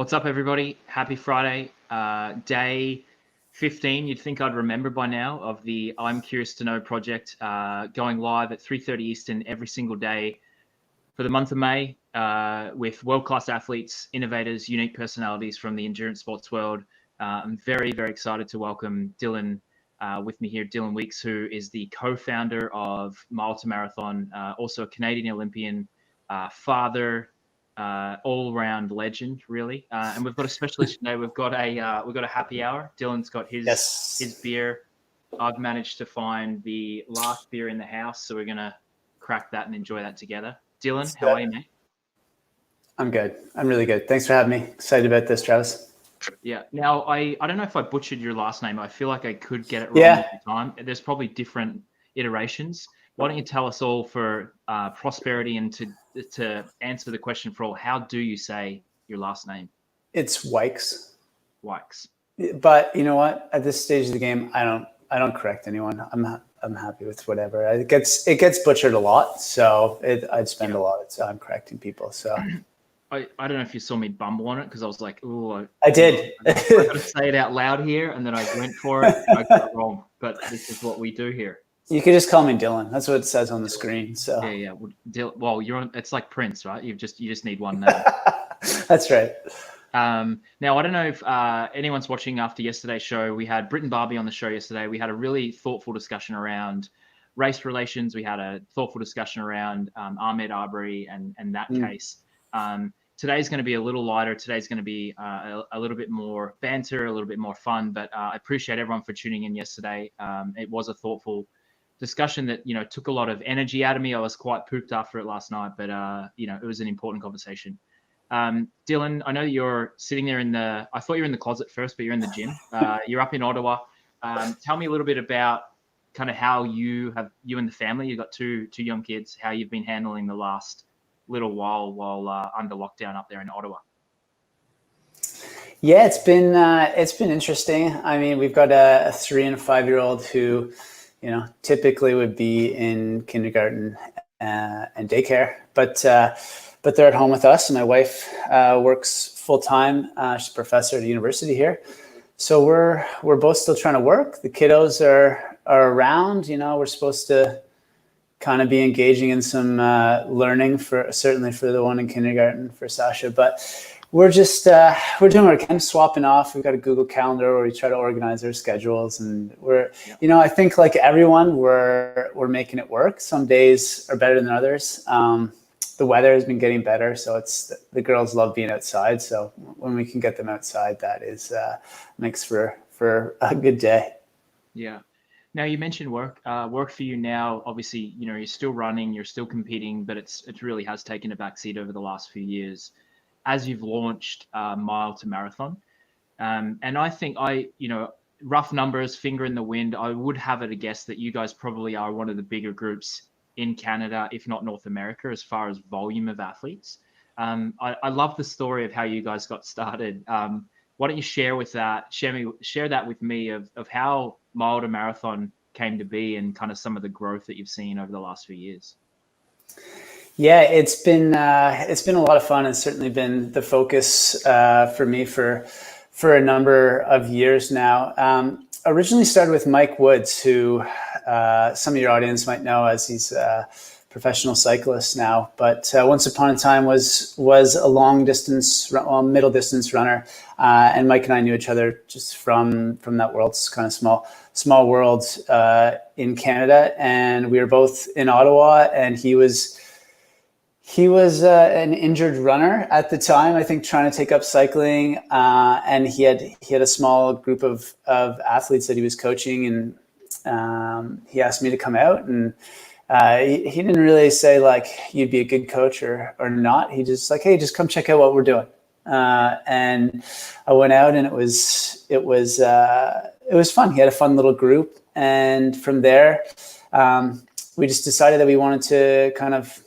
What's up, everybody? Happy Friday. Day 15, you'd think I'd remember by now, of the I'm Curious to Know project, going live at 3:30 Eastern every single day for the month of May, with world-class athletes, innovators, unique personalities from the endurance sports world. I'm very, very excited to welcome Dylan with me here, Dylan Wykes, who is the co-founder of Mile to Marathon, also a Canadian Olympian, father, all-round legend, really. And we've got a specialist today. We've got a happy hour. Dylan's got his beer. I've managed to find the last beer in the house, so we're gonna crack that and enjoy that together. Dylan, how are you, mate? I'm good. I'm really good. Thanks for having me. Excited about this, Travis. Yeah. Now, I don't know if I butchered your last name. I feel like I could get it wrong every time. There's probably different iterations. Why don't you tell us all, for prosperity and to answer the question for all, how do you say your last name? It's Wykes. Wykes. But you know what? At this stage of the game, I don't correct anyone. I'm happy with whatever. It gets butchered a lot, so I'd spend a lot of time correcting people. So I don't know if you saw me bumble on it, because I was like, "Oh, I did." I got to say it out loud here, and then I went for it. And I got it wrong, but this is what we do here. You could just call me Dylan. That's what it says on the screen. So yeah. Well, you're on. It's like Prince, right? You just need one name. That's right. Now, I don't know if anyone's watching after yesterday's show. We had Britt and Barbie on the show yesterday. We had a really thoughtful discussion around race relations. We had a thoughtful discussion around Ahmed Arbery and that case. Today's going to be a little lighter. Today's going to be a little bit more banter, a little bit more fun. But I appreciate everyone for tuning in yesterday. It was a thoughtful discussion that took a lot of energy out of me. I was quite pooped after it last night, but it was an important conversation. Dylan, I know you're sitting there I thought you were in the closet first, but you're in the gym. You're up in Ottawa. Tell me a little bit about kind of how you and the family, you've got two young kids, how you've been handling the last little while under lockdown up there in Ottawa. Yeah, it's been interesting. I mean, we've got a 3 and a 5-year-old who, typically would be in kindergarten and daycare, but they're at home with us. And my wife works full time. She's a professor at a university here, so we're both still trying to work. The kiddos are around. We're supposed to kind of be engaging in some learning, certainly for the one in kindergarten, for Sasha. But we're just we're doing what we can, swapping off. We've got a Google Calendar where we try to organize our schedules, and I think like everyone, we're making it work. Some days are better than others. The weather has been getting better, so the girls love being outside. So when we can get them outside, that makes for a good day. Yeah. Now, you mentioned work for you now. Obviously, you're still running, you're still competing, but it really has taken a backseat over the last few years as you've launched Mile to Marathon. And I think rough numbers, finger in the wind, I would have it a guess that you guys probably are one of the bigger groups in Canada, if not North America, as far as volume of athletes. I love the story of how you guys got started. Why don't you share that with me of how Mile to Marathon came to be, and kind of some of the growth that you've seen over the last few years? Yeah, it's been a lot of fun, and certainly been the focus for me for a number of years now. Originally started with Mike Woods, who some of your audience might know, as he's a professional cyclist now, but once upon a time was a middle distance runner, and Mike and I knew each other just from that world. It's kind of small world in Canada, and we were both in Ottawa, and he was an injured runner at the time, I think, trying to take up cycling, and he had a small group of athletes that he was coaching, and he asked me to come out, and he didn't really say like you'd be a good coach or not. He just like, hey, just come check out what we're doing, and I went out, and it was fun. He had a fun little group, and from there, we just decided that we wanted to kind of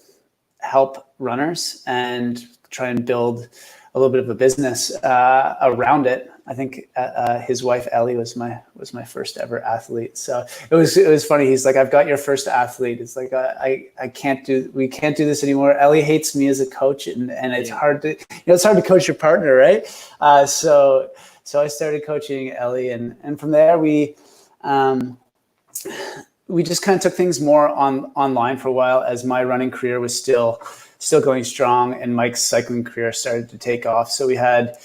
help runners and try and build little bit of a business around it. I think his wife Ellie was my first ever athlete. So it was funny. He's like, I've got your first athlete. It's like we can't do this anymore. Ellie hates me as a coach, and it's hard to it's hard to coach your partner, right? So I started coaching Ellie, and from there we just kind of took things more online for a while, as my running career was still going strong and Mike's cycling career started to take off. So we had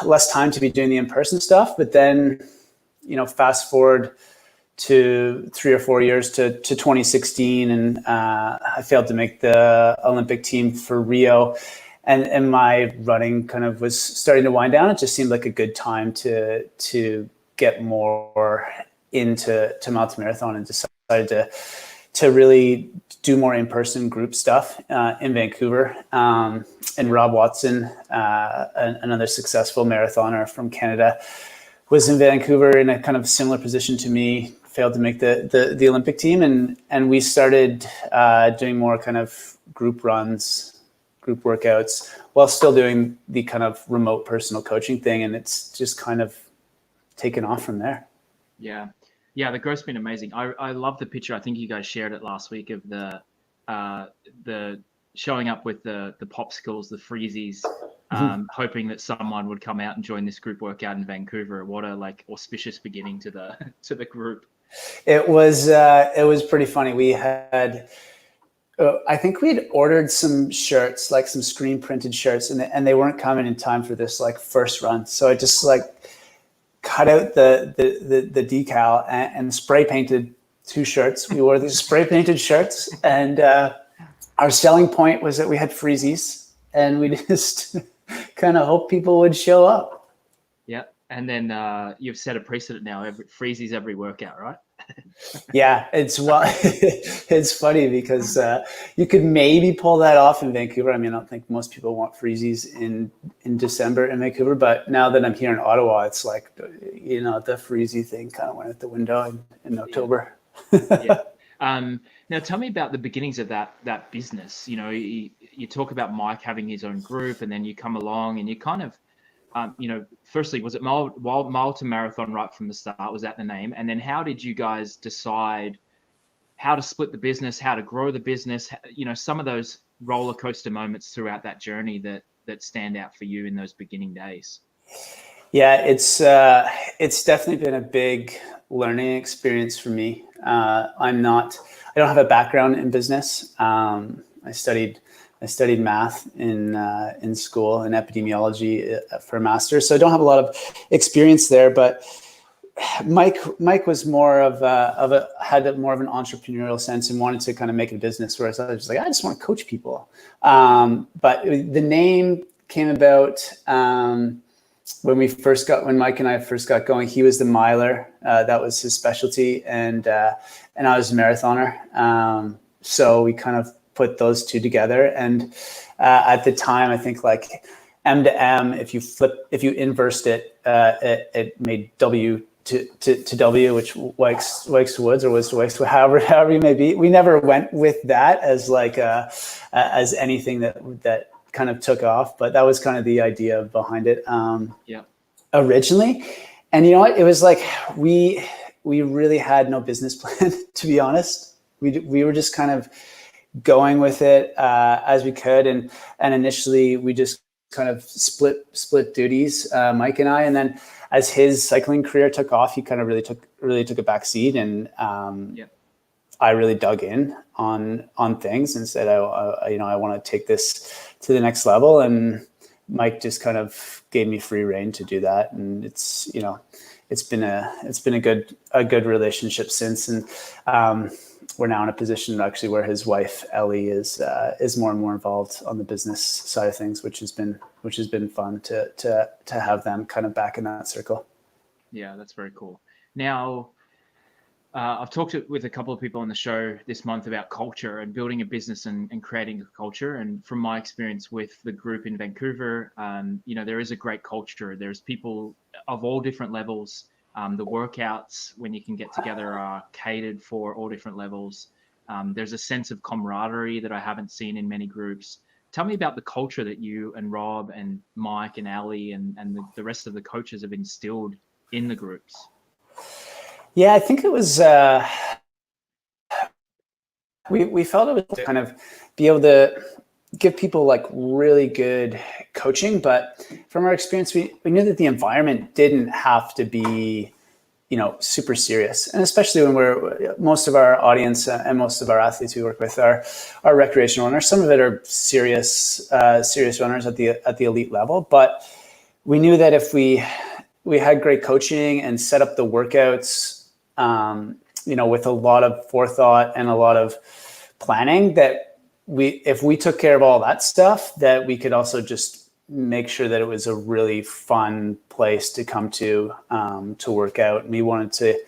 less time to be doing the in-person stuff. But then, fast forward to 3 or 4 years to 2016, and I failed to make the Olympic team for Rio. And my running kind of was starting to wind down. It just seemed like a good time to get more into mountain marathon, and decided to really do more in-person group stuff in Vancouver. And Rob Watson, another successful marathoner from Canada, was in Vancouver in a kind of similar position to me, failed to make the Olympic team. And we started doing more kind of group runs, group workouts, while still doing the kind of remote personal coaching thing. And it's just kind of taken off from there. Yeah, the growth's been amazing. I love the picture. I think you guys shared it last week of the showing up with the popsicles, the freezies, hoping that someone would come out and join this group workout in Vancouver. What a auspicious beginning to the group. It was pretty funny. We had, I think we'd ordered some shirts, like some screen printed shirts, and they weren't coming in time for this first run. So I just cut out the decal and spray painted 2 shirts. We wore these spray painted shirts, and our selling point was that we had freezies, and we just kind of hope people would show up. Yeah, and then you've set a precedent now. Freezies every workout, right? Yeah, it's funny because you could maybe pull that off in Vancouver. I mean, I don't think most people want freezies in December in Vancouver, but now that I'm here in Ottawa, it's the freezy thing kind of went out the window in October. Yeah. Now tell me about the beginnings of that business. You talk about Mike having his own group, and then you come along and you kind of, firstly, was it Mile to Marathon right from the start? Was that the name? And then how did you guys decide how to split the business, how to grow the business? Some of those roller coaster moments throughout that journey that stand out for you in those beginning days. Yeah, it's definitely been a big learning experience for me. I don't have a background in business. I studied math in school and epidemiology for a master's, so I don't have a lot of experience there. But Mike was more had more of an entrepreneurial sense and wanted to kind of make a business, whereas I was just I just want to coach people. But the name came about when Mike and I first got going. He was the miler, that was his specialty, and I was a marathoner. So we kind of put those two together, and at the time, I think M to M, if you inversed it, it made W to W, which Wykes to Woods, or Woods to Wykes, however you may be. We never went with that as as anything that kind of took off, but that was kind of the idea behind it originally. And you know what? It was we really had no business plan, to be honest. We were just kind of going with it as we could, and initially we just kind of split duties, Mike and I, and then as his cycling career took off, he kind of really took a back seat, and I really dug in on things and said, I want to take this to the next level, and Mike just kind of gave me free rein to do that, and it's been a good relationship since, and we're now in a position actually where his wife Ellie is more and more involved on the business side of things, which has been fun to have them kind of back in that circle. Yeah, that's very cool. Now, I've talked with a couple of people on the show this month about culture and building a business and creating a culture. And from my experience with the group in Vancouver, there is a great culture. There's people of all different levels. The workouts, when you can get together, are catered for all different levels. There's a sense of camaraderie that I haven't seen in many groups. Tell me about the culture that you and Rob and Mike and Ali and the rest of the coaches have instilled in the groups. Yeah, I think it was, we felt it was to kind of be able to give people like really good coaching, but from our experience, we knew that the environment didn't have to be, super serious. And especially when most of our audience and most of our athletes we work with are recreational runners. Some of it are serious runners at the elite level. But we knew that if we had great coaching and set up the workouts, with a lot of forethought and a lot of planning, that if we took care of all that stuff, that we could also just make sure that it was a really fun place to come to work out. And we wanted to,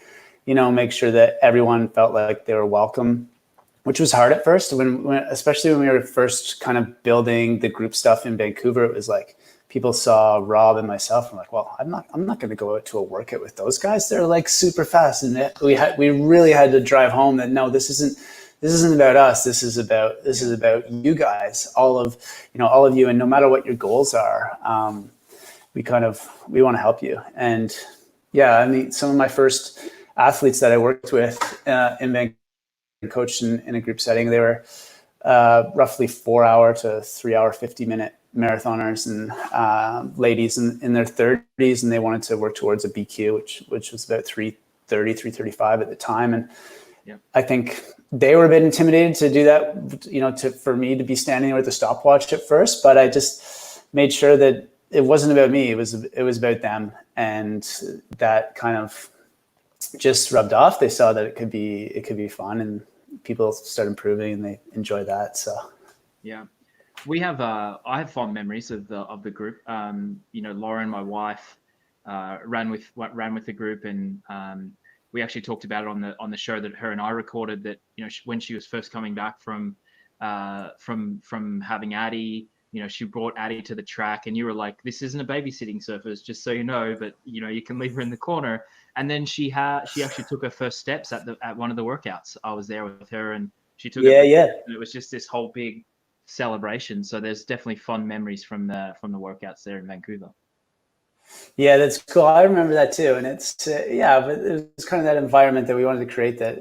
make sure that everyone felt like they were welcome, which was hard at first. Especially when we were first kind of building the group stuff in Vancouver, it was like people saw Rob and myself and like, well, I'm not going to go out to a workout with those guys. They're like super fast. And we really had to drive home that no, this isn't about us. This is about you guys, all of you. And no matter what your goals are, we want to help you. And yeah, I mean, some of my first athletes that I worked with in Vancouver, coached in a group setting, they were roughly 4 hour to 3 hour, 50-minute marathoners and ladies in their 30s. And they wanted to work towards a BQ, which was about 330, 335 at the time. And I think they were a bit intimidated to do that, for me to be standing there with a stopwatch at first, but I just made sure that it wasn't about me. It was about them. And that kind of just rubbed off. They saw that it could be fun, and people start improving and they enjoy that. So, yeah, I have fond memories of the group. Lauren, my wife, ran with the group, and we actually talked about it on the show that her and I recorded, that, when she was first coming back from having Addie, she brought Addie to the track, and you were like, this isn't a babysitting service, just so you know, but you can leave her in the corner. And then she actually took her first steps at one of the workouts. I was there with her, and she took and it was just this whole big celebration. So there's definitely fond memories from the workouts there in Vancouver. Yeah, that's cool. I remember that too. And it's, but it was kind of that environment that we wanted to create, that,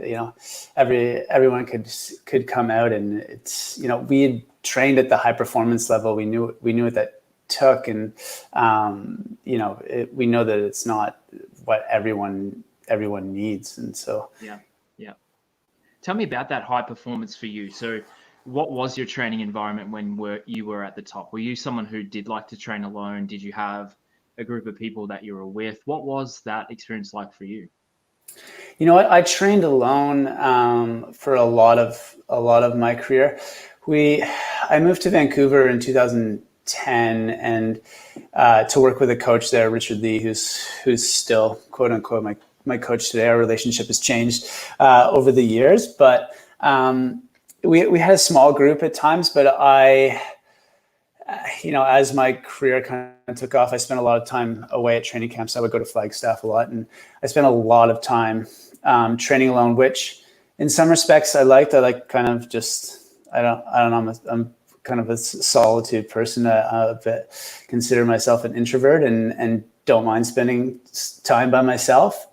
everyone could come out, and it's, we had trained at the high performance level. We knew what that took. And, we know that it's not what everyone needs. And so, yeah. Tell me about that high performance for you. So what was your training environment when you were at the top? Were you someone who did like to train alone? Did you have a group of people that you were with? What was that experience like for you? I trained alone for a lot of my career. I moved to Vancouver in 2010 and to work with a coach there, Richard Lee, who's still quote unquote my coach today. Our relationship has changed over the years, but we had a small group at times. But as my career kind of took off, I spent a lot of time away at training camps. I would go to Flagstaff a lot, and I spent a lot of time training alone, which in some respects I liked. I like kind of just, I don't know, I'm kind of a solitude person. But consider myself an introvert and don't mind spending time by myself.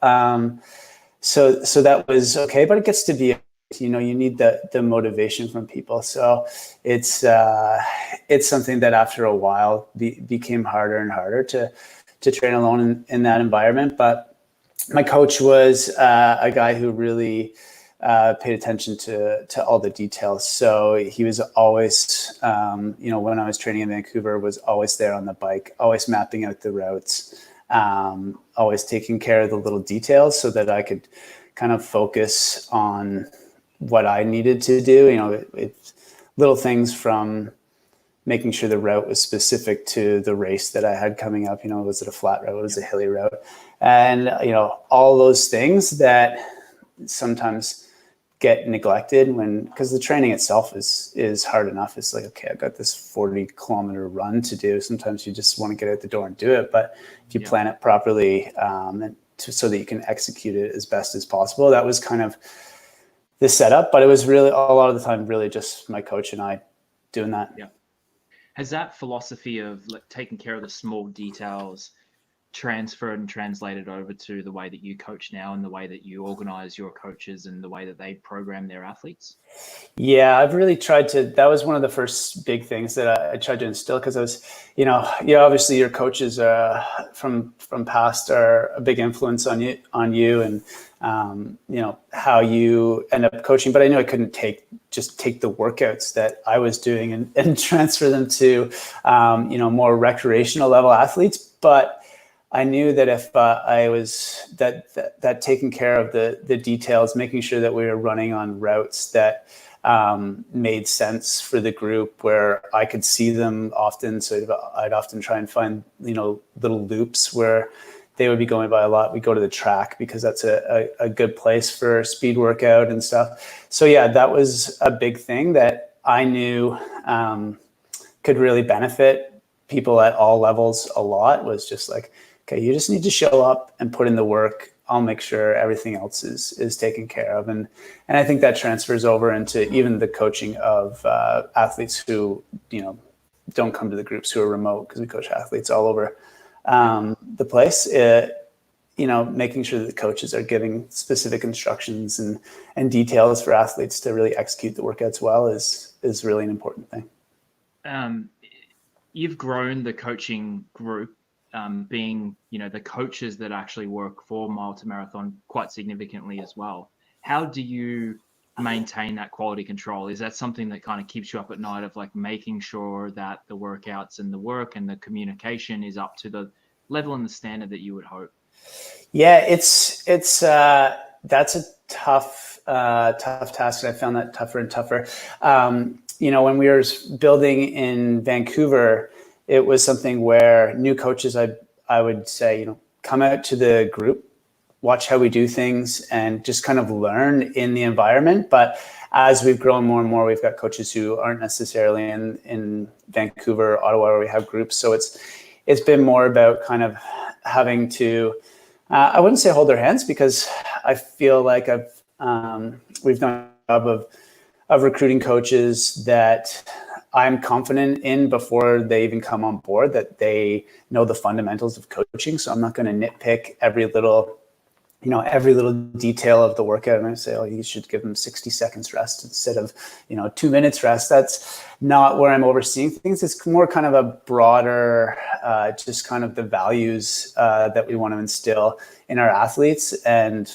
So that was okay, but it gets to be, you need the motivation from people. So it's something that after a while became harder and harder to train alone in that environment. But my coach was a guy who really paid attention to all the details. So he was always, when I was training in Vancouver, was always there on the bike, always mapping out the routes, always taking care of the little details so that I could kind of focus on what I needed to do. It's little things from making sure the route was specific to the race that I had coming up. Was it a flat route? Was it a hilly route? And, all those things that sometimes get neglected because the training itself is hard enough. It's like, okay, I've got this 40-kilometer run to do. Sometimes you just want to get out the door and do it. But if you plan it properly so that you can execute it as best as possible, that was kind of the setup. But it was really a lot of the time really just my coach and I doing that. Has that philosophy of like taking care of the small details transferred and translated over to the way that you coach now and the way that you organize your coaches and the way that they program their athletes? Yeah, I've really tried to. That was one of the first big things that I tried to instill, because I was, obviously your coaches from past are a big influence on you, and how you end up coaching. But I knew I couldn't just take the workouts that I was doing and transfer them to more recreational level athletes. But I knew that if I was that taking care of the details, making sure that we were running on routes that made sense for the group, where I could see them often. So I'd often try and find, little loops where they would be going by a lot. We go to the track because that's a good place for speed workout and stuff. So yeah, that was a big thing that I knew could really benefit people at all levels a lot. Was just like, okay, you just need to show up and put in the work. I'll make sure everything else is taken care of. And I think that transfers over into even the coaching of athletes who, don't come to the groups, who are remote, because we coach athletes all over the place. Making sure that the coaches are giving specific instructions and details for athletes to really execute the workouts well is really an important thing. You've grown the coaching group, being, the coaches that actually work for Mile to Marathon quite significantly as well. How do you maintain that quality control? Is that something that kind of keeps you up at night, of like making sure that the workouts and the work and the communication is up to the level and the standard that you would hope? Yeah, it's that's a tough task. I found that tougher and tougher. When we were building in Vancouver, it was something where new coaches, I would say, come out to the group, watch how we do things, and just kind of learn in the environment. But as we've grown more and more, we've got coaches who aren't necessarily in Vancouver, Ottawa, where we have groups. So it's been more about kind of having to, I wouldn't say hold their hands, because I feel like we've done a job of recruiting coaches that I'm confident in before they even come on board, that they know the fundamentals of coaching. So I'm not going to nitpick every little detail of the workout. I'm going to say, oh, you should give them 60 seconds rest instead of, 2 minutes rest. That's not where I'm overseeing things. It's more kind of a broader, just kind of the values that we want to instill in our athletes, and,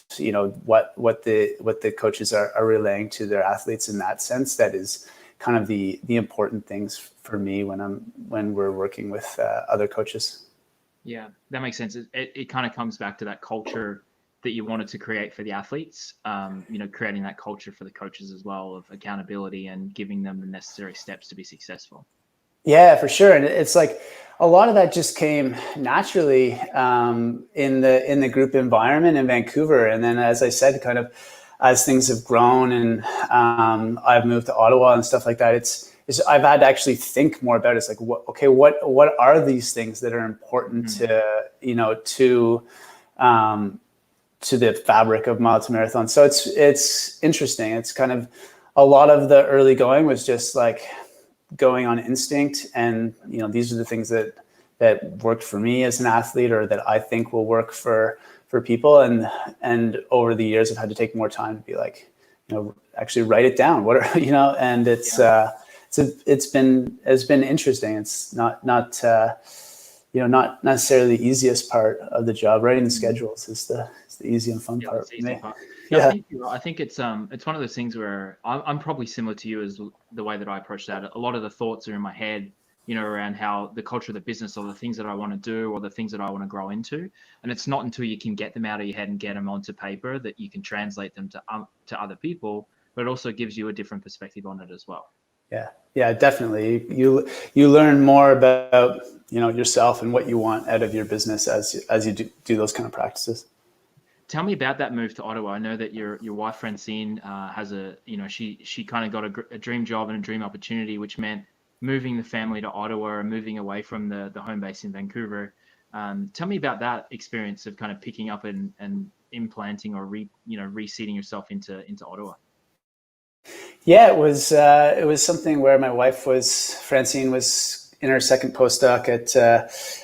what the coaches are relaying to their athletes in that sense. That is kind of the important things for me when we're working with other coaches. Yeah, that makes sense. It kind of comes back to that culture that you wanted to create for the athletes, creating that culture for the coaches as well, of accountability and giving them the necessary steps to be successful. Yeah, for sure. And it's like a lot of that just came naturally in the group environment in Vancouver. And then, as I said, kind of as things have grown and I've moved to Ottawa and stuff like that, I've had to actually think more about it. It's like, what are these things that are important to the fabric of Mile to Marathon? So it's interesting. It's kind of, a lot of the early going was just like going on instinct, and these are the things that worked for me as an athlete, or that I think will work for people. And over the years, I've had to take more time to be like, actually write it down. What are and it's been interesting. It's not necessarily the easiest part of the job. Writing the schedules is the easy and fun part for me. Yeah, I think it's one of those things where I'm probably similar to you as the way that I approach that. A lot of the thoughts are in my head, around how the culture of the business, or the things that I want to do, or the things that I want to grow into. And it's not until you can get them out of your head and get them onto paper that you can translate them to other people. But it also gives you a different perspective on it as well. Yeah, definitely. You learn more about yourself and what you want out of your business as you do those kind of practices. Tell me about that move to Ottawa. I know that your wife Francine has she kind of got a dream job and a dream opportunity, which meant moving the family to Ottawa and moving away from the home base in Vancouver. Tell me about that experience of kind of picking up and implanting or reseeding yourself into Ottawa. Yeah, it was something where my wife Francine was in our second postdoc at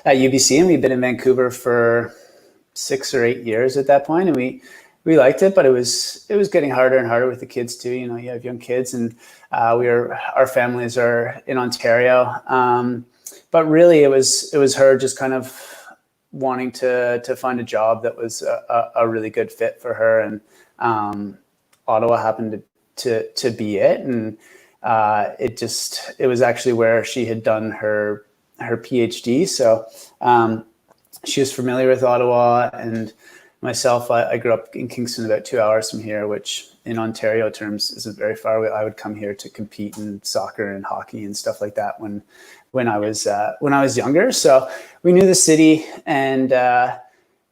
UBC, and we'd been in Vancouver for 6 or 8 years at that point, and we liked it, but it was getting harder and harder with the kids too. You know, you have young kids, and our families are in Ontario, but really it was her just kind of wanting to find a job that was a really good fit for her, and Ottawa happened to be it, and it was actually where she had done her PhD, so she was familiar with Ottawa. And myself, I grew up in Kingston, about 2 hours from here, which in Ontario terms isn't very far away. I would come here to compete in soccer and hockey and stuff like that when I was younger. So we knew the city, and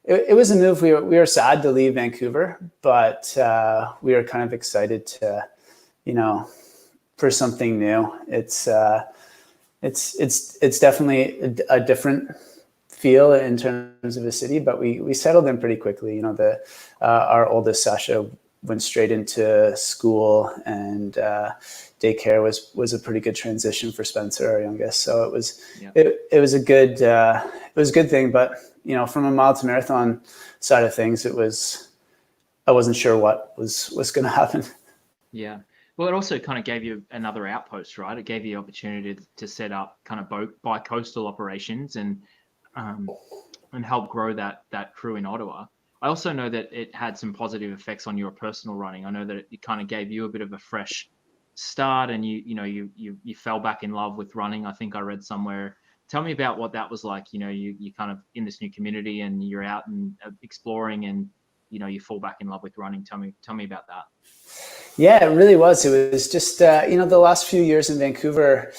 it was a move. We were sad to leave Vancouver, but we were kind of excited to, for something new. It's definitely a different feel in terms of a city, but we settled in pretty quickly. Our oldest Sasha went straight into school, and daycare was a pretty good transition for Spencer, our youngest. So it was a good thing. But from a mile to marathon side of things, I wasn't sure what was going to happen. Yeah. Well, it also kind of gave you another outpost, right? It gave you the opportunity to set up kind of bi-coastal operations and help grow that crew in Ottawa. I also know that it had some positive effects on your personal running. I know that it kind of gave you a bit of a fresh start, and you fell back in love with running. I think I read somewhere. Tell me about what that was like. You kind of in this new community, and you're out and exploring, and you fall back in love with running. Tell me about that. Yeah, it really was. It was just the last few years in Vancouver,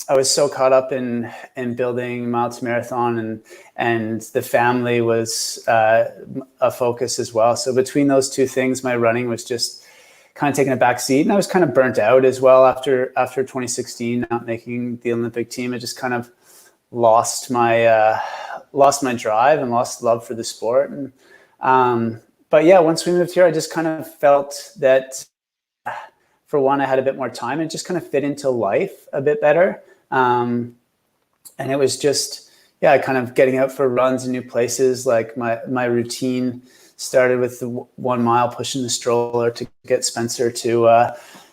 I was so caught up in building Mile to Marathon, and the family was a focus as well. So between those two things, my running was just kind of taking a back seat, and I was kind of burnt out as well after 2016, not making the Olympic team. I just kind of lost my drive and lost love for the sport. And but yeah, once we moved here, I just kind of felt that, for one, I had a bit more time and just kind of fit into life a bit better. And it was just, kind of getting out for runs in new places. Like my routine started with the 1 mile, pushing the stroller to get Spencer to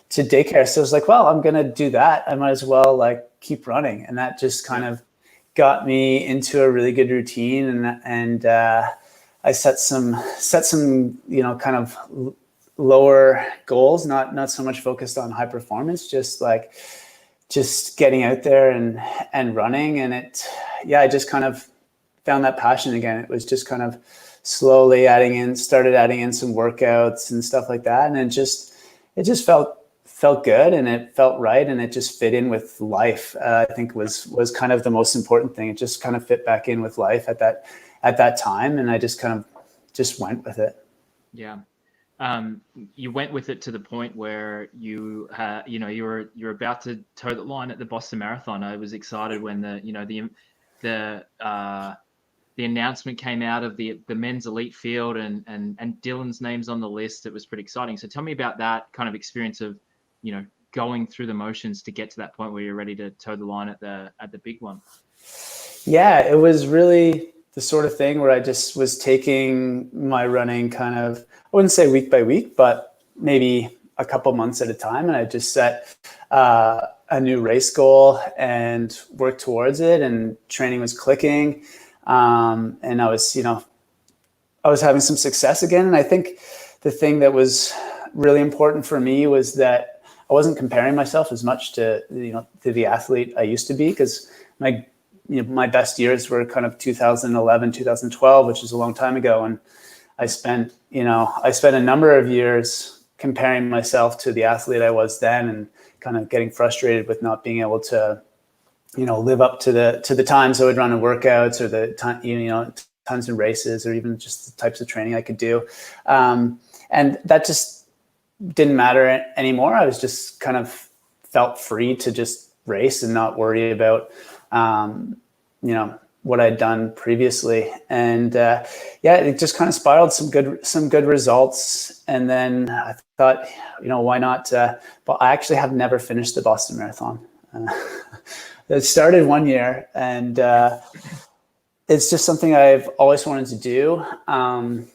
daycare. So I was like, well, I'm going to do that. I might as well keep running. And that just kind of got me into a really good routine. And I set some kind of lower goals, not so much focused on high performance, just getting out there and running. And I just kind of found that passion again. It was just kind of slowly started adding in some workouts and stuff like that. And it just felt good, and it felt right, and it just fit in with life. I think was kind of the most important thing. It just kind of fit back in with life at that time. And I just kind of went with it. Yeah. You went with it to the point where you're about to toe the line at the Boston Marathon. I was excited when the announcement came out of the men's elite field, and Dylan's name's on the list. It was pretty exciting. So tell me about that kind of experience of, going through the motions to get to that point where you're ready to toe the line at the big one. Yeah, it was really the sort of thing where I just was taking my running kind of, I wouldn't say week by week, but maybe a couple months at a time. And I just set a new race goal and worked towards it, and training was clicking. And I was having some success again. And I think the thing that was really important for me was that I wasn't comparing myself as much to the athlete I used to be, because my best years were kind of 2011, 2012, which is a long time ago. And I spent a number of years comparing myself to the athlete I was then, and kind of getting frustrated with not being able to, live up to the times I would run in workouts, or the time, tons of races, or even just the types of training I could do. And that just didn't matter anymore. I was just kind of felt free to just race and not worry about, what I'd done previously. And it just kind of spiraled some good results. And then I thought, why not? But I actually have never finished the Boston Marathon. it started one year, and it's just something I've always wanted to do. And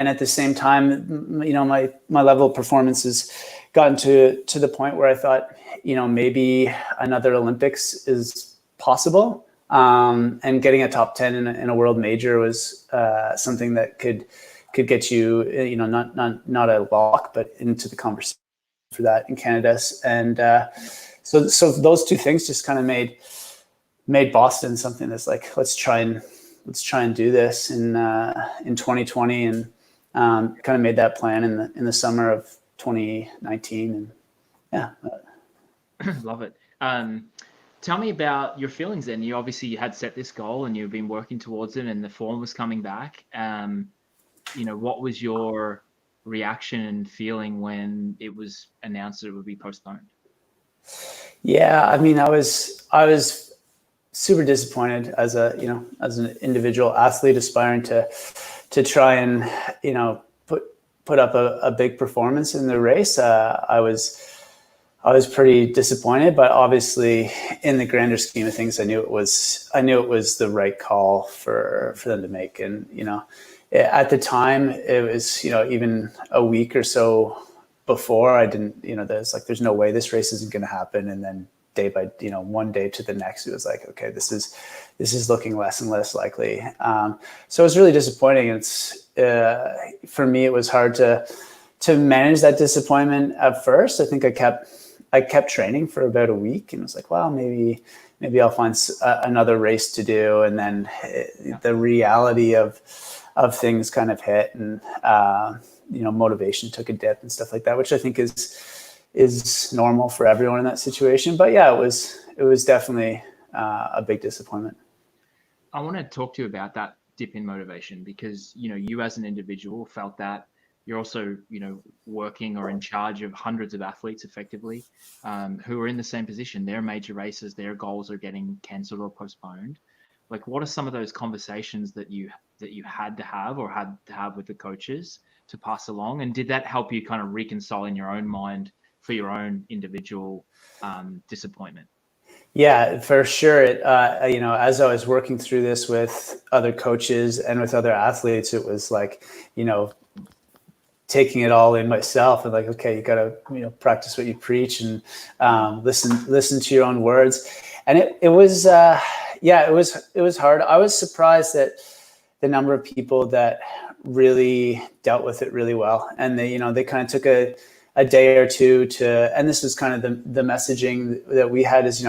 at the same time, my level of performance has gotten to the point where I thought, maybe another Olympics is possible. And getting a top 10 in a world major was something that could get you, not a lock, but into the conversation for that in Canada. And so those two things just kind of made Boston something that's like, let's try and do this in 2020, and kind of made that plan in the summer of 2019, and yeah. Love it. Tell me about your feelings then. You obviously had set this goal and you've been working towards it, and the form was coming back. What was your reaction and feeling when it was announced that it would be postponed? Yeah, I mean, I was super disappointed as an individual athlete aspiring to try and put up a big performance in the race. I was pretty disappointed, but obviously in the grander scheme of things, I knew it was the right call for them to make. And, at the time it was, even a week or so before, I didn't, there's no way this race isn't going to happen. And then day by, one day to the next, it was like, okay, this is looking less and less likely. So it was really disappointing. It's, for me, it was hard to manage that disappointment at first. I think I kept training for about a week, and was like, well, maybe I'll find another race to do. And then the reality of things kind of hit, and motivation took a dip and stuff like that, which I think is normal for everyone in that situation. But yeah, it was definitely a big disappointment. I want to talk to you about that dip in motivation, because you as an individual felt that. You're also, working or in charge of hundreds of athletes effectively, who are in the same position. Their major races, their goals are getting cancelled or postponed. Like, what are some of those conversations that you had to have with the coaches to pass along? And did that help you kind of reconcile in your own mind for your own individual disappointment? Yeah, for sure. As I was working through this with other coaches and with other athletes, it was like, taking it all in myself, and like, okay, you got to, practice what you preach, and listen to your own words. And it was hard. I was surprised at the number of people that really dealt with it really well. And they kind of took a day or two and this was kind of the messaging that we had is,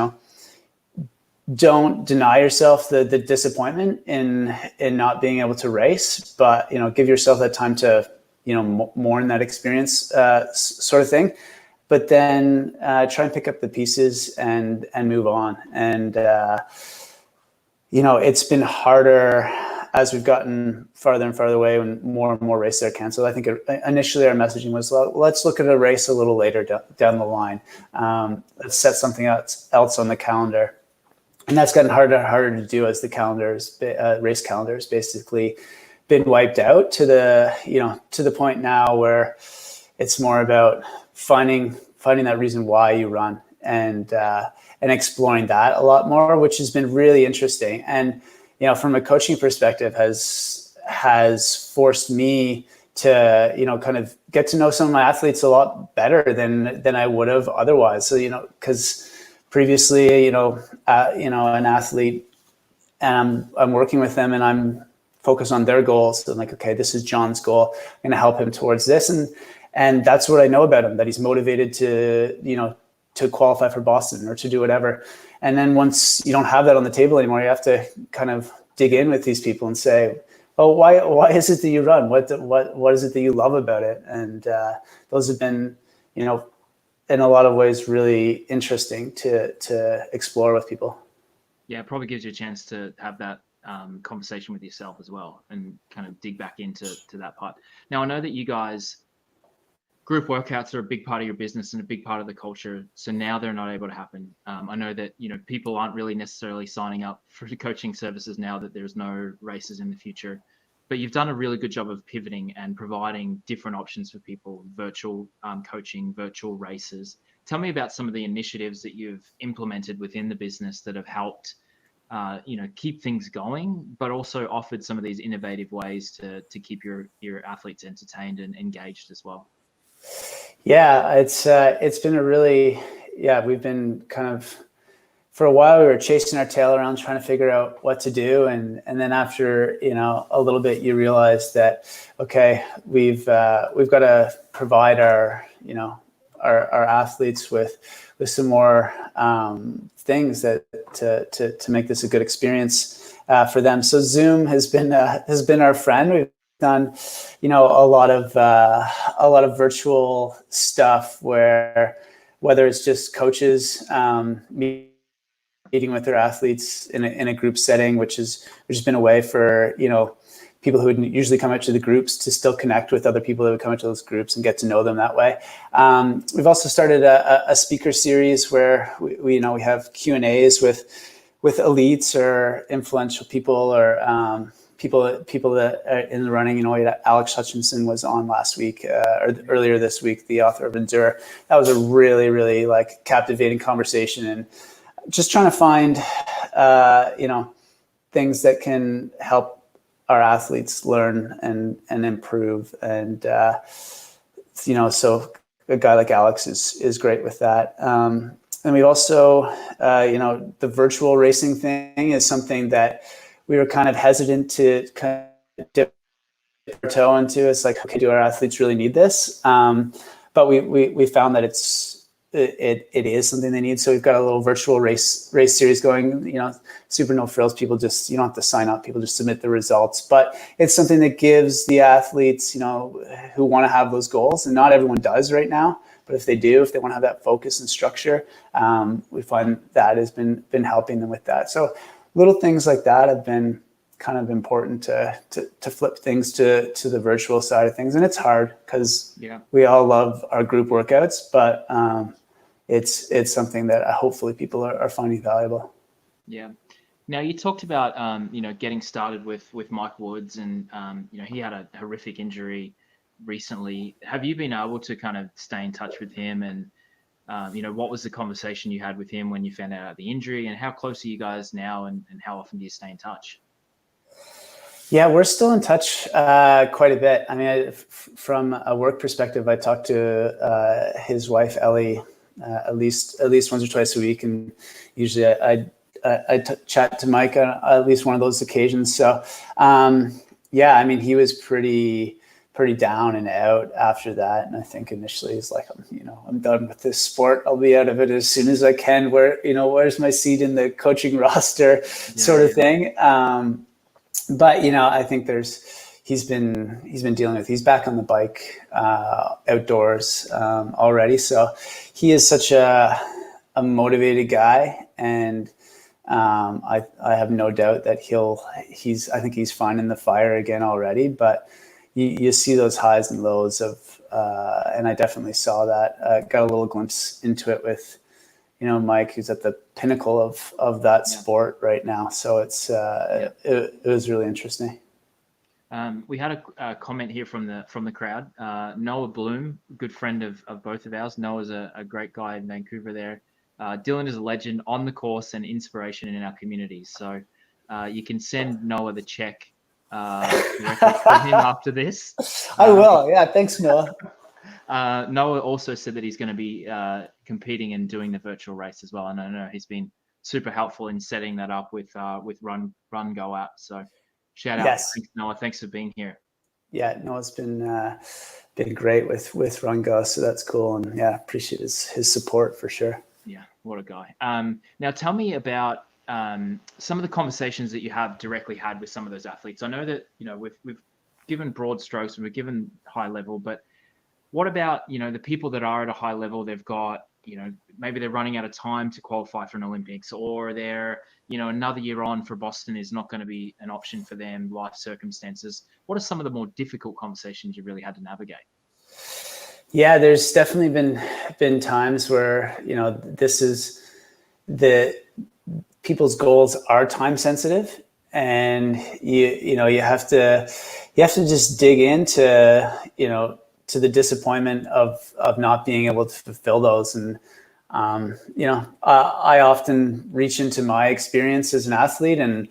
don't deny yourself the disappointment in not being able to race, but, give yourself that time to, mourn that experience, sort of thing, but then try and pick up the pieces and move on. And, it's been harder as we've gotten farther and farther away, when more and more races are canceled. I think initially our messaging was, well, let's look at a race a little later down the line. Let's set something else on the calendar. And that's gotten harder and harder to do as the race calendars basically been wiped out to the point now where it's more about finding that reason why you run, and exploring that a lot more, which has been really interesting. And, from a coaching perspective has forced me to, kind of get to know some of my athletes a lot better than I would have otherwise. So, because previously, an athlete, and I'm working with them and I'm focused on their goals. So I'm like, okay, this is John's goal. I'm going to help him towards this. And that's what I know about him, that he's motivated to qualify for Boston or to do whatever. And then once you don't have that on the table anymore, you have to kind of dig in with these people and say, well, why is it that you run? What is it that you love about it? And those have been, in a lot of ways, really interesting to explore with people. Yeah, it probably gives you a chance to have that conversation with yourself as well, and kind of dig back into that part. Now, I know that you guys, group workouts are a big part of your business and a big part of the culture. So now they're not able to happen. I know that, people aren't really necessarily signing up for coaching services now that there's no races in the future, but you've done a really good job of pivoting and providing different options for people, virtual coaching, virtual races. tell me about some of the initiatives that you've implemented within the business that have helped, keep things going, but also offered some of these innovative ways to keep your athletes entertained and engaged as well. Yeah, it's been we've been kind of, for a while we were chasing our tail around trying to figure out what to do, and then after a little bit you realize that okay, we've got to provide our athletes with some more things that to make this a good experience for them. So Zoom has been our friend. We've done a lot of virtual stuff where, whether it's just coaches meeting with their athletes in a group setting, which has been a way for people who would usually come out to the groups to still connect with other people that would come out to those groups and get to know them that way. We've also started a speaker series where we have Q&As with elites or influential people or people that are in the running. Alex Hutchinson was on last week or earlier this week, the author of Endure. That was a really, really captivating conversation, and just trying to find things that can help our athletes learn and improve. And so a guy like Alex is great with that. And we also the virtual racing thing is something that we were kind of hesitant to kind of dip our toe into. It's like, okay, do our athletes really need this? But we found that it is something they need. So we've got a little virtual race series going, super no frills. People just, you don't have to sign up. People just submit the results, but it's something that gives the athletes, who want to have those goals, and not everyone does right now, but if they do, if they want to have that focus and structure, we find that has been helping them with that. So little things like that have been kind of important to flip things to the virtual side of things. And it's hard because we all love our group workouts, but it's something that hopefully people are finding valuable. Yeah. Now you talked about, getting started with Mike Woods, and, he had a horrific injury recently. Have you been able to kind of stay in touch with him, and, what was the conversation you had with him when you found out the injury, and how close are you guys now, and how often do you stay in touch? Yeah, we're still in touch quite a bit. I mean, from a work perspective, I talk to his wife, Ellie, at least once or twice a week. And usually I chat to Mike on at least one of those occasions. So, I mean, he was pretty down and out after that. And I think initially he's like, I'm done with this sport. I'll be out of it as soon as I can. Where's my seat in the coaching roster sort of thing. But I think he's been dealing with, he's back on the bike outdoors already. So he is such a motivated guy, and I have no doubt that I think he's finding the fire again already. But you see those highs and lows of, and I definitely saw that. Got a little glimpse into it with Mike, who's at the pinnacle of that sport right now. So it was really interesting. We had a comment here from the crowd. Noah Bloom, good friend of both of ours. Noah's a great guy in Vancouver there. Dylan is a legend on the course and inspiration in our community. So you can send Noah the check directly from him after this. I will. Yeah, thanks, Noah. Noah also said that he's going to be competing and doing the virtual race as well. And I know he's been super helpful in setting that up with Run Go app. So shout out. Yes. Thanks, Noah. Thanks for being here. Yeah, Noah's been great with Run Go, so that's cool. And appreciate his support for sure. Yeah, what a guy. Now tell me about some of the conversations that you have directly had with some of those athletes. I know that we've given broad strokes and we've given high level, but what about the people that are at a high level? They've got maybe they're running out of time to qualify for an Olympics, or they're another year on for Boston is not going to be an option for them, life circumstances. What are some of the more difficult conversations you really had to navigate? Yeah, there's definitely been times where this is the people's goals are time sensitive, and you have to just dig into to the disappointment of not being able to fulfill those. And I often reach into my experience as an athlete, and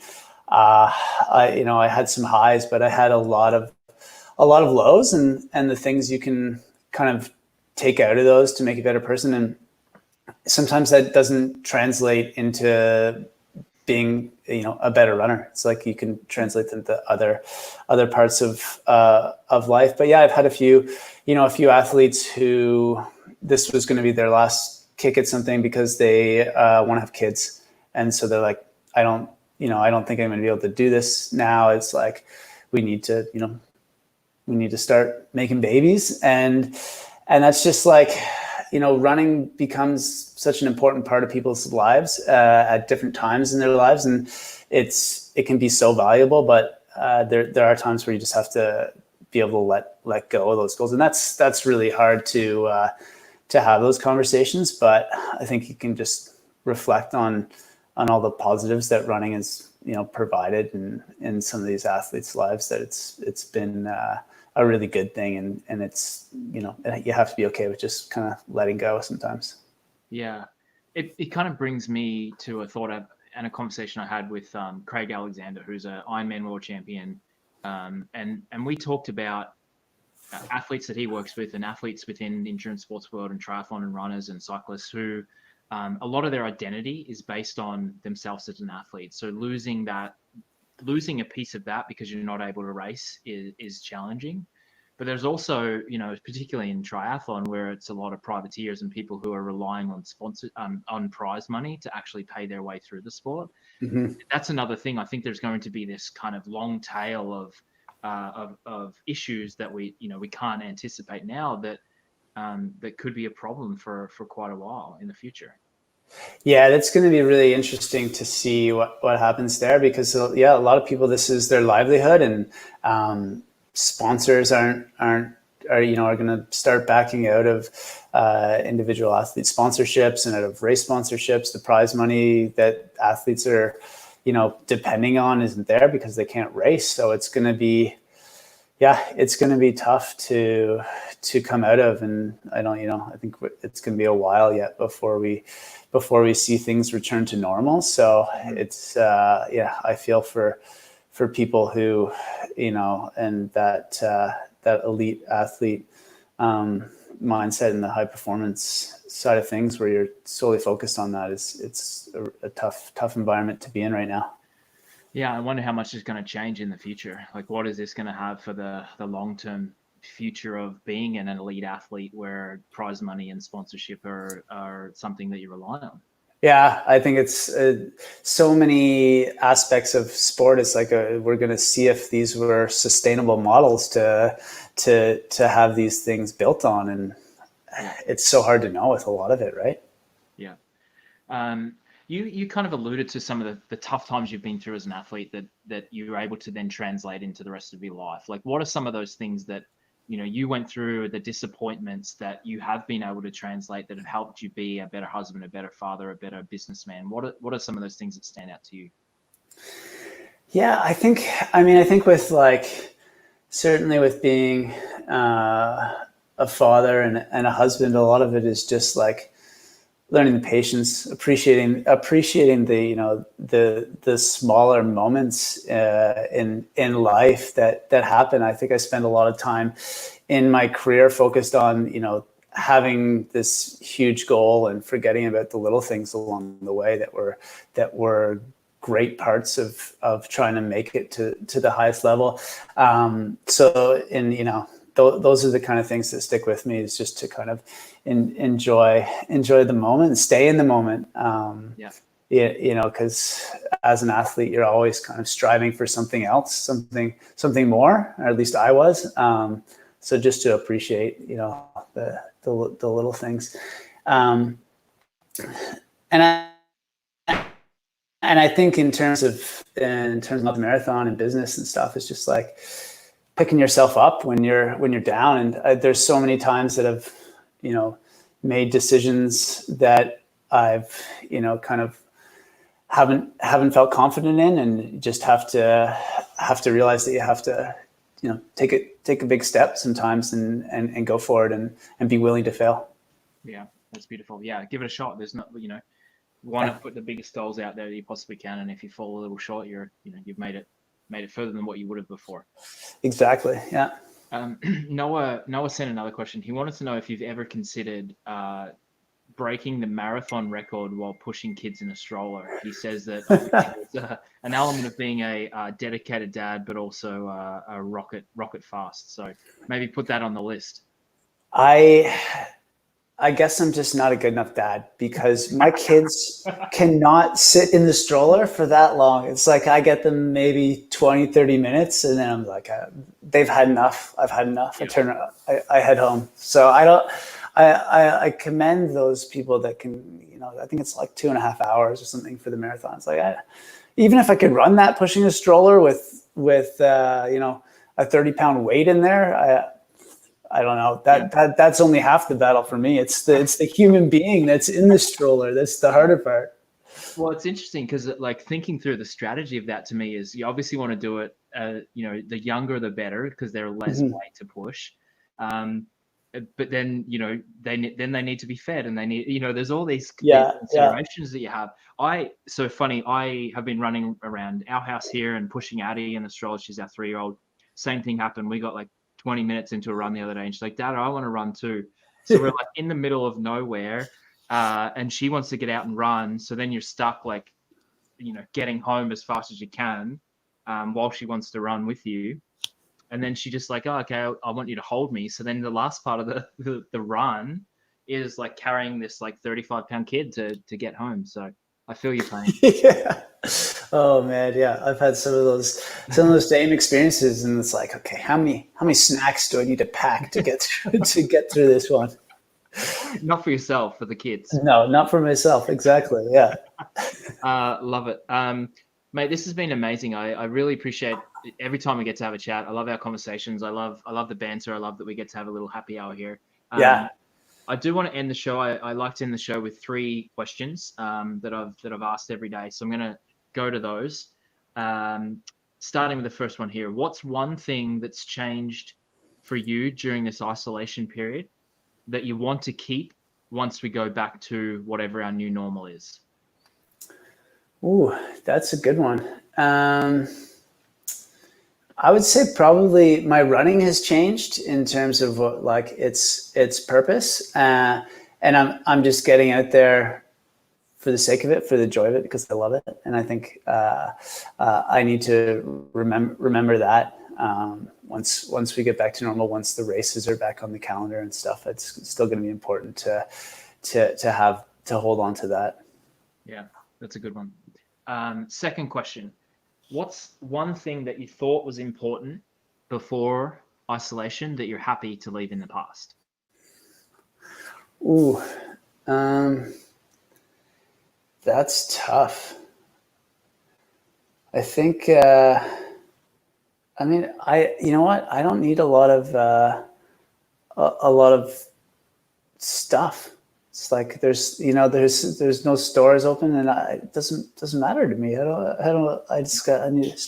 I had some highs, but I had a lot of lows, and the things you can kind of take out of those to make a better person. And sometimes that doesn't translate into being, a better runner. It's like you can translate them to other parts of life. But yeah, I've had a few athletes who this was going to be their last kick at something because they want to have kids, and so they're like, I don't think I'm going to be able to do this now. It's like we need to start making babies, and that's just like, running becomes such an important part of people's lives at different times in their lives, and it can be so valuable. But there are times where you just have to be able to let go of those goals, and that's really hard to have those conversations. But I think you can just reflect on all the positives that running has provided in some of these athletes' lives. That it's been a really good thing, and it's you have to be okay with just kind of letting go sometimes. Yeah, it kind of brings me to a thought and a conversation I had with Craig Alexander, who's an Ironman world champion, and we talked about athletes that he works with and athletes within the endurance sports world and triathlon and runners and cyclists who a lot of their identity is based on themselves as an athlete. So losing a piece of that because you're not able to race is challenging. But there's also, particularly in triathlon, where it's a lot of privateers and people who are relying on prize money to actually pay their way through the sport. Mm-hmm. That's another thing. I think there's going to be this kind of long tail of issues that we can't anticipate now that could be a problem for quite a while in the future. Yeah, that's going to be really interesting to see what happens there, because a lot of people, this is their livelihood, and sponsors are going to start backing out of individual athlete sponsorships and out of race sponsorships. The prize money that athletes are depending on isn't there because they can't race. So it's going to be tough to come out of, and I think it's going to be a while yet before we see things return to normal. So it's I feel for people who and that elite athlete mindset and the high performance side of things, where you're solely focused on that, it's a tough environment to be in right now. Yeah, I wonder how much is going to change in the future. Like, what is this going to have for the long-term future of being an elite athlete, where prize money and sponsorship are something that you rely on? Yeah, I think it's so many aspects of sport. It's like we're going to see if these were sustainable models to have these things built on, and it's so hard to know with a lot of it, right? Yeah. You kind of alluded to some of the tough times you've been through as an athlete that you were able to then translate into the rest of your life. Like, what are some of those things that you went through, the disappointments that you have been able to translate that have helped you be a better husband, a better father, a better businessman? What are some of those things that stand out to you? Yeah, I think with certainly with being a father and a husband, a lot of it is just like learning the patience, appreciating the smaller moments in life that happen. I think I spend a lot of time in my career focused on having this huge goal and forgetting about the little things along the way that were great parts of trying to make it to the highest level. Those are the kind of things that stick with me, is just to kind of enjoy the moment and stay in the moment. Because as an athlete, you're always kind of striving for something else, something more, or at least I was. So just to appreciate, the little things. And I think in terms of the marathon and business and stuff, it's just like picking yourself up when you're down. And there's so many times that I've, made decisions that I've, kind of haven't felt confident in, and just have to realize that you have to take a big step sometimes and go for it and be willing to fail. Yeah, that's beautiful. Yeah, give it a shot. There's not, why not put the biggest goals out there that you possibly can, and if you fall a little short, you've made it further than what you would have before. Exactly. Yeah. Noah sent another question. He wanted to know if you've ever considered breaking the marathon record while pushing kids in a stroller. He says that there's an element of being a dedicated dad, but also a rocket fast. So maybe put that on the list. I guess I'm just not a good enough dad, because my kids cannot sit in the stroller for that long. It's like I get them maybe 20, 30 minutes, and then I'm like, they've had enough. I've had enough. Yeah. I head home. So I commend those people that can, I think it's like 2.5 hours or something for the marathon. It's like, even if I could run that pushing a stroller with a 30-pound weight in there, I don't know. That's only half the battle for me. It's the human being that's in the stroller. That's the harder part. Well, it's interesting because like thinking through the strategy of that to me is you obviously want to do it, the younger the better, because they're less weight to push. But then, they need to be fed, and they need, there's all these considerations that you have. So funny, I have been running around our house here and pushing Addie in the stroller. She's our 3-year-old. Same thing happened. We got like 20 minutes into a run the other day, and she's like, Dad, I want to run too. So we're like in the middle of nowhere, and she wants to get out and run. So then you're stuck like, getting home as fast as you can, while she wants to run with you. And then she just like, oh, okay, I want you to hold me. So then the last part of the run is like carrying this like 35-pound kid to get home. So I feel your pain. Yeah. Oh man, yeah. I've had some of those same experiences, and it's like, okay, how many snacks do I need to pack to get through this one? Not for yourself, for the kids. No, not for myself. Exactly. Yeah. Love it. Mate, this has been amazing. I really appreciate every time we get to have a chat. I love our conversations. I love the banter. I love that we get to have a little happy hour here. Yeah. I do want to end the show. I like to end the show with 3 questions that I've asked every day. So I'm going to go to those. Starting with the first one here. What's one thing that's changed for you during this isolation period that you want to keep once we go back to whatever our new normal is? Ooh, that's a good one. I would say probably my running has changed in terms of what, like its purpose, and I'm just getting out there for the sake of it, for the joy of it, because I love it, and I think I need to remember that once we get back to normal, once the races are back on the calendar and stuff, it's still going to be important to hold on to that. Yeah, that's a good one. Second question. What's one thing that you thought was important before isolation that you're happy to leave in the past? Ooh, that's tough. I think, you know what? I don't need a lot of stuff. It's like there's no stores open, and it doesn't matter to me. I just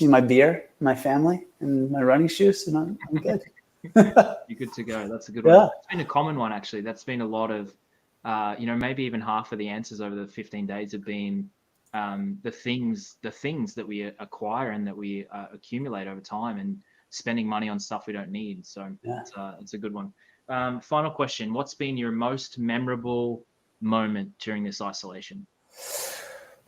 need my beer, my family, and my running shoes, and I'm good. You're good to go. That's a good one. It's been a common one, actually. That's been a lot of, maybe even half of the answers over the 15 days have been the things that we acquire and that we accumulate over time, and spending money on stuff we don't need. So it's a good one. Final question. What's been your most memorable moment during this isolation?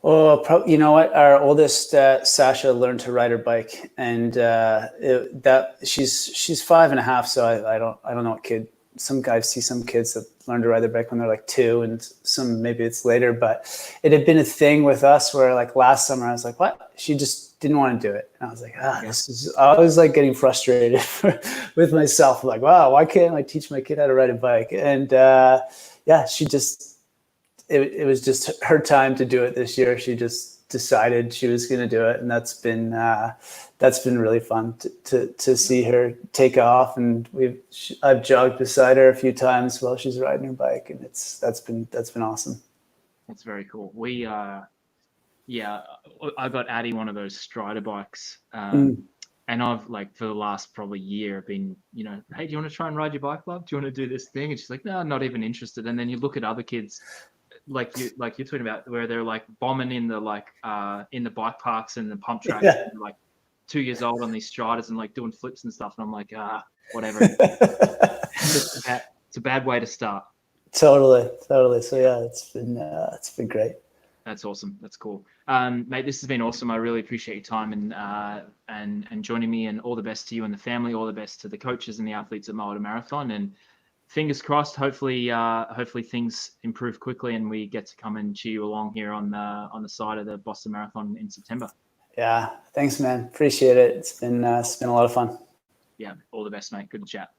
Oh, you know what? Our oldest, Sasha, learned to ride her bike, and she's 5.5. So I don't know what kid. I see some kids that learn to ride their bike when they're like 2, and some maybe it's later. But it had been a thing with us where, like last summer, I was like, "What?" She just didn't want to do it, and I was like, I was like getting frustrated with myself. I'm like, wow, why can't I teach my kid how to ride a bike? And she just. It was just her time to do it this year. She just decided she was going to do it, and that's been really fun to see her take off. And I've jogged beside her a few times while she's riding her bike, and that's been awesome. That's very cool. I got Addie one of those Strider bikes, and And I've like for the last probably year been, you know, hey, do you want to try and ride your bike, love? Do you want to do this thing? And she's like, no, not even interested. And then you look at other kids like you're talking about where they're like bombing in the in the bike parks and the pump tracks, Yeah. and like 2 years old on these striders and like doing flips and stuff. And I'm like, whatever. It's a bad way to start. Totally. So yeah, it's been great. That's awesome. That's cool. Mate, this has been awesome. I really appreciate your time and joining me, and all the best to you and the family. All the best to the coaches and the athletes at Moana Marathon. And fingers crossed, hopefully things improve quickly and we get to come and cheer you along here on the side of the Boston Marathon in September. Yeah. Thanks, man. Appreciate it. It's been a lot of fun. Yeah. All the best, mate. Good to chat.